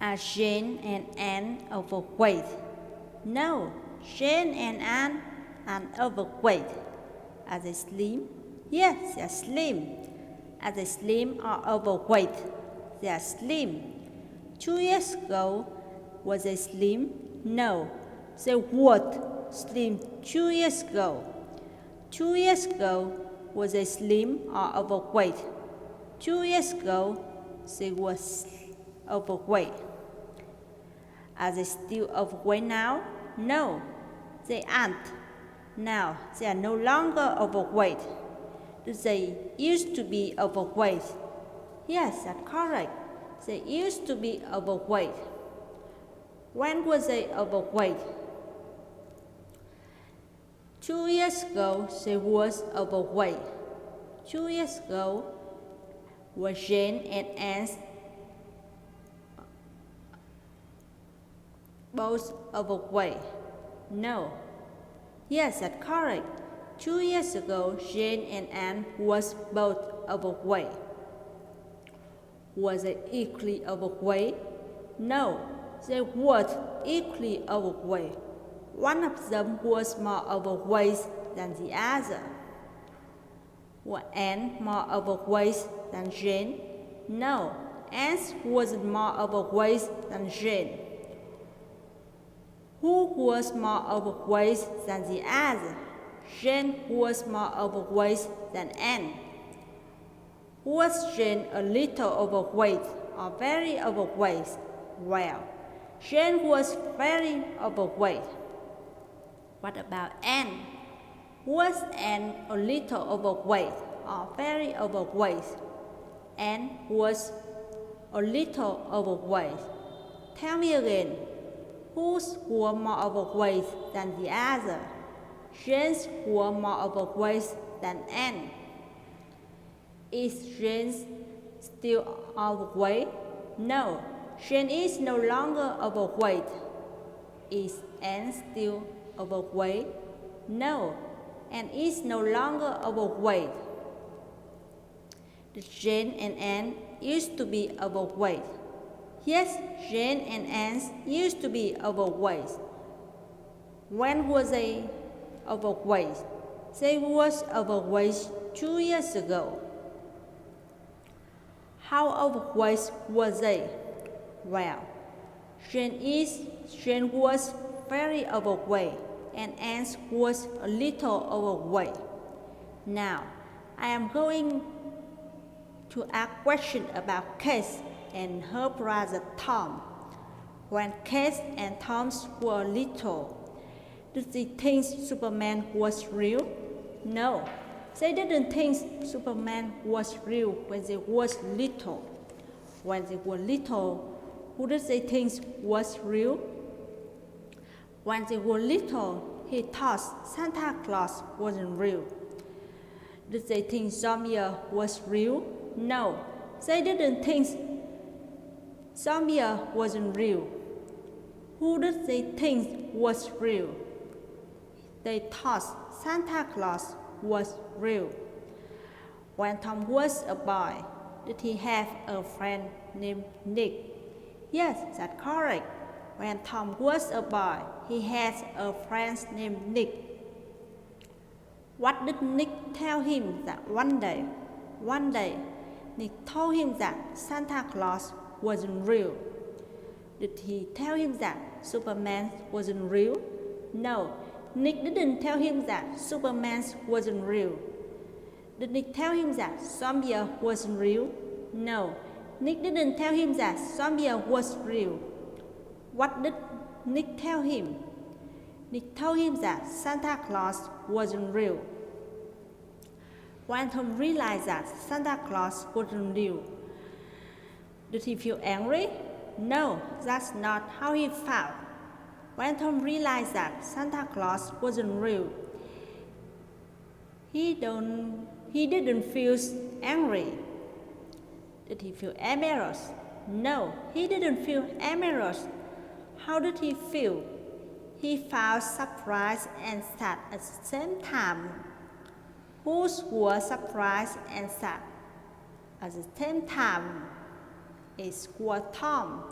Are Jane and Anne overweight? No, Jane and Anne are overweight. Are they slim? Yes, they are slim. Are they slim or overweight? They are slim. 2 years ago, was they slim? No, they weren't slim 2 years ago. 2 years ago, was they slim or overweight? 2 years ago, they were overweight. Are they still overweight now? No, they aren't. Now, they are no longer overweight. Do they used to be overweight? Yes, that's correct. They used to be overweight. When were they overweight? 2 years ago, they was overweight. 2 years ago, were Jane and Anne both overweight? No. Yes, that's correct. 2 years ago, Jane and Anne was both overweight. Was they equally overweight? No, they weren't equally overweight. One of them was more overweight than the other. Was Anne more overweight than Jane? No, Anne wasn't more overweight than Jane. Who was more overweight than the other? Jane was more overweight than Anne. Was Jane a little overweight or very overweight? Well, Jane was very overweight. What about Anne? Was Anne a little overweight or very overweight? Anne was a little overweight. Tell me again, whose were more overweight than the other? Jane's were more overweight than Anne. Is Jane still overweight? No, Jane is no longer overweight. Is Anne still overweight? No, Anne is no longer overweight. Did Jane and Anne used to be overweight? Yes, Jane and Anne used to be overweight. When were they overweight? They was overweight 2 years ago. How overweight were they? Well, Jane was very overweight and Anne was a little overweight. Now, I am going to ask questions about Kate and her brother Tom. When Kate and Tom were little, did they think Superman was real? No, they didn't think Superman was real when they was little. When they were little, who did they think was real? When they were little, he thought Santa Claus wasn't real. Did they think zombie was real? No, they didn't think zombie wasn't real. Who did they think was real? They thought Santa Claus was real. When Tom was a boy, did he have a friend named Nick? Yes, that's correct. When Tom was a boy, he had a friend named Nick. What did Nick tell him that one day? One day, Nick told him that Santa Claus wasn't real. Did he tell him that Superman wasn't real? No, Nick didn't tell him that Superman wasn't real. Did Nick tell him that zombie wasn't real? No, Nick didn't tell him that zombie was real. What did Nick tell him? Nick told him that Santa Claus wasn't real. When Tom realized that Santa Claus wasn't real, did he feel angry? No, that's not how he felt. When Tom realized that Santa Claus wasn't real, he didn't feel angry. Did he feel embarrassed? No, he didn't feel embarrassed. How did he feel? He felt surprised and sad at the same time. Whose were surprised and sad at the same time? It was Tom.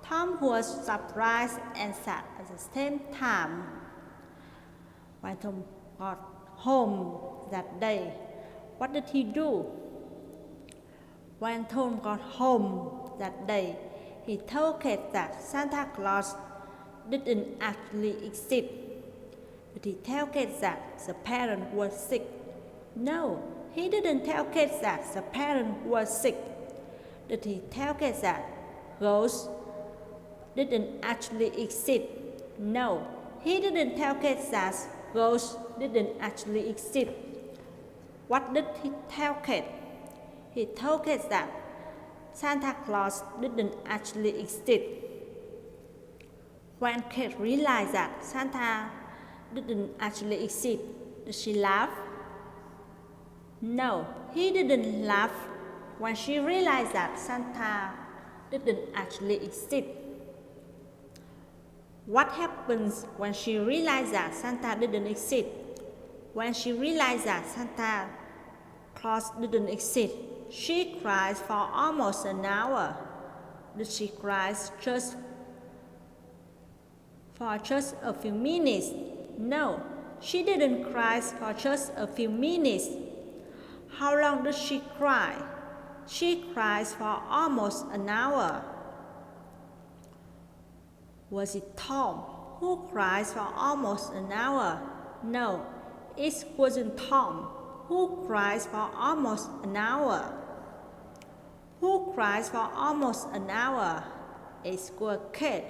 Tom was surprised and sad at the same time. When Tom got home that day, what did he do? When Tom got home that day, he told Kate that Santa Claus didn't actually exist. Did he tell Kate that the parent was sick? No, he didn't tell Kate that the parent was sick. Did he tell Kate that ghosts didn't actually exist? No, he didn't tell Kate that ghosts didn't actually exist. What did he tell Kate? He told Kate that Santa Claus didn't actually exist. When Kate realized that Santa didn't actually exist, did she laugh? No, he didn't laugh when she realized that Santa didn't actually exist. What happens when she realized that Santa didn't exist? When she realized that Santa Claus didn't exist, she cried for almost an hour. Did she cry for just a few minutes? No, she didn't cry for just a few minutes. How long did she cry? She cried for almost an hour. Was it Tom who cried for almost an hour? No, it wasn't Tom who cried for almost an hour. Who cried for almost an hour? It was Kate.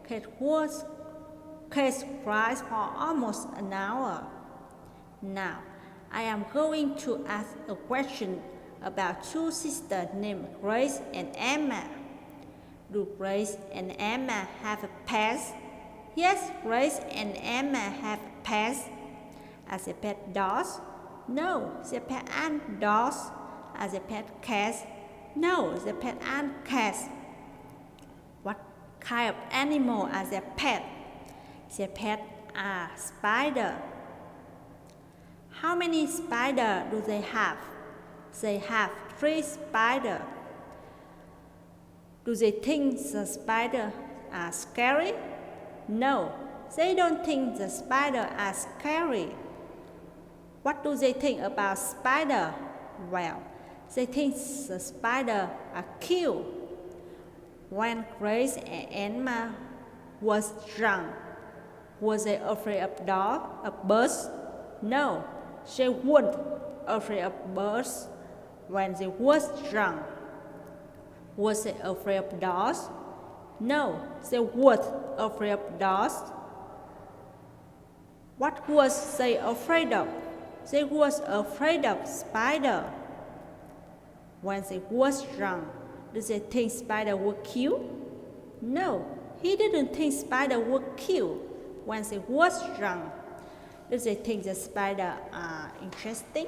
Kate cried for almost an hour. Now, I am going to ask a question about two sisters named Grace and Emma. Do Grace and Emma have a pet? Yes, Grace and Emma have pets. Are they pet dogs? No, they pet ant dogs. Are they pet cats? No, they pet ant cats. What kind of animal are their pet? Their pet are spider. How many spiders do they have? They have 3 spiders. Do they think the spiders are scary? No, they don't think the spiders are scary. What do they think about spiders? Well, they think the spiders are cute. When Grace and Emma was young, were they afraid of birds? No, they weren't afraid of birds when they was young. Was they afraid of dogs? No, they weren't afraid of dogs. What was they afraid of? They was afraid of spider. When they was young, did they think spider were cute? No, he didn't think spider were cute when they was young. Did they think the spider are interesting?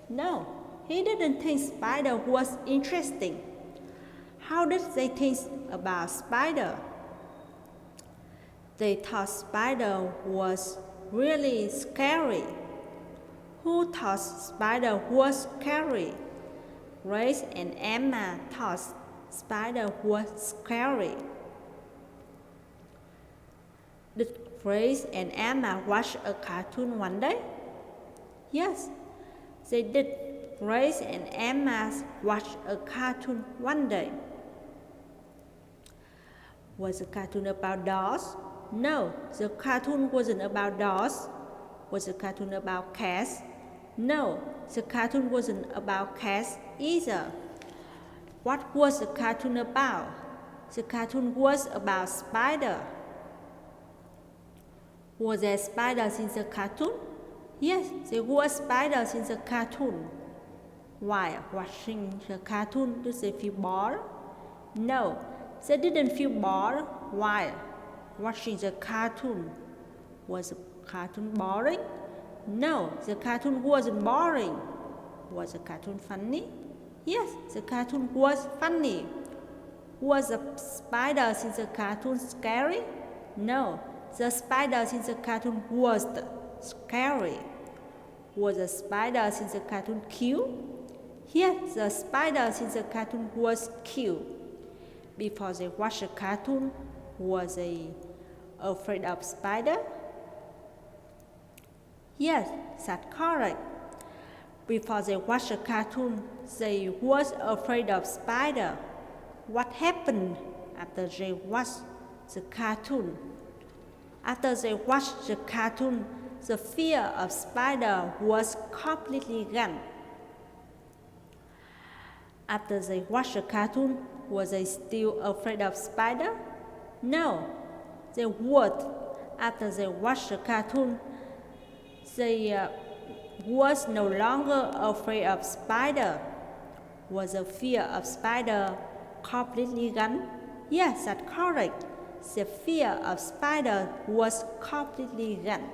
No, he didn't think spider was interesting. How did they think about spider? They thought spider was really scary. Who thought spider was scary? Grace and Emma thought spider was scary. Did Grace and Emma watch a cartoon one day? Yes, they did. Grace and Emma watched a cartoon one day. Was the cartoon about dogs? No, the cartoon wasn't about dogs. Was the cartoon about cats? No, the cartoon wasn't about cats either. What was the cartoon about? The cartoon was about spider. Were there spiders in the cartoon? Yes, there were spiders in the cartoon. While watching the cartoon, did they feel bored? No, they didn't feel bored while watching the cartoon. Was the cartoon boring? No, the cartoon wasn't boring. Was the cartoon funny? Yes, the cartoon was funny. Was the spiders in the cartoon scary? No, the spiders in the cartoon wasn't scary. Was the spiders in the cartoon cute? Yes, the spiders in the cartoon was cute. before they watched the cartoon, was they afraid of spider? Yes, that's correct. Before they watched the cartoon, they was afraid of spider. What happened after they watched the cartoon? After they watched the cartoon, the fear of spider was completely gone. After they watched the cartoon, were they still afraid of spider? No, they weren't. After they watched the cartoon, they was no longer afraid of spider. Was the fear of spider completely gone? Yes, that's correct. The fear of spider was completely gone.